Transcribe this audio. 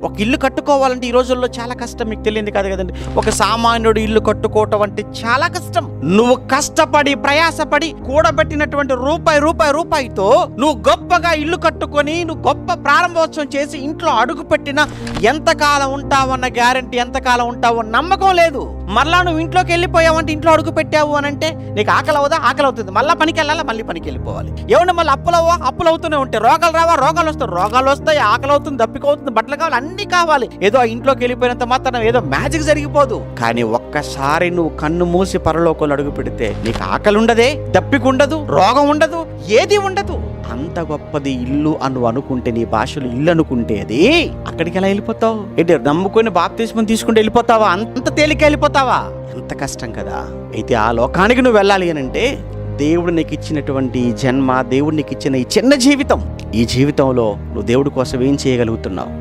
ఒక ఇల్లు కట్టుకోవాలంటే ఈ రోజుల్లో చాలా కష్టం, మీకు తెలియదు కాదు కదండి. ఒక సామాన్యుడు ఇల్లు కట్టుకోవటం అంటే చాలా కష్టం. నువ్వు కష్టపడి ప్రయాసపడి కూడబెట్టినటువంటి రూపాయితో నువ్వు గొప్పగా ఇల్లు కట్టుకొని నువ్వు గొప్ప ప్రారంభోత్సవం చేసి ఇంట్లో అడుగు పెట్టినా ఎంతకాలం ఉంటావన్న గ్యారంటీ, ఎంతకాలం ఉంటావో నమ్మకం లేదు. మళ్ళా నువ్వు ఇంట్లోకి వెళ్ళిపోయావంటే, ఇంట్లో అడుగు పెట్టావు అని అంటే నీకు ఆకలి అవుదా? ఆకలి అవుతుంది. మళ్ళీ పనికి వెళ్ళాలా? మళ్ళీ పనికి వెళ్ళిపోవాలి. ఏమన్నా మళ్ళీ అప్పులు అవుతూనే ఉంటాయి. రోగాలు రావా? రోగాలు వస్తాయి. రోగాలు వస్తాయి, ఆకలి అవుతుంది, దప్పిక అవుతుంది, బట్టలు కావాలి, అన్ని కావాలి. ఏదో ఆ ఇంట్లోకి వెళ్ళిపోయినంత మాత్రం ఏదో మ్యాజిక్ జరిగిపోదు. కానీ ఒక్కసారి నువ్వు కన్ను మూసి పరలోకంలో అడుగు పెడితే నీకు ఆకలి ఉండదే, దప్పిక ఉండదు, రోగం ఉండదు, ఏది ఉండదు. అంత గొప్పది ఇల్లు అని అనుకుంటే, నీ భాషలో ఇల్లు అనుకుంటే అది అక్కడికి ఎలా వెళ్ళిపోతావు? ఏంటి నమ్ముకొని బాప్తిస్మం తీసుకుంటే వెళ్ళిపోతావా? అంత తేలిక వెళ్ళిపోతావా? ఎంత కష్టం కదా. అయితే ఆ లోకానికి నువ్వు వెళ్ళాలి అని అంటే, దేవుడు నీకు ఇచ్చినటువంటి జన్మ, దేవుడు నీకు ఇచ్చిన ఈ చిన్న జీవితం, ఈ జీవితంలో నువ్వు దేవుడి కోసం ఏం చేయగలుగుతున్నావు?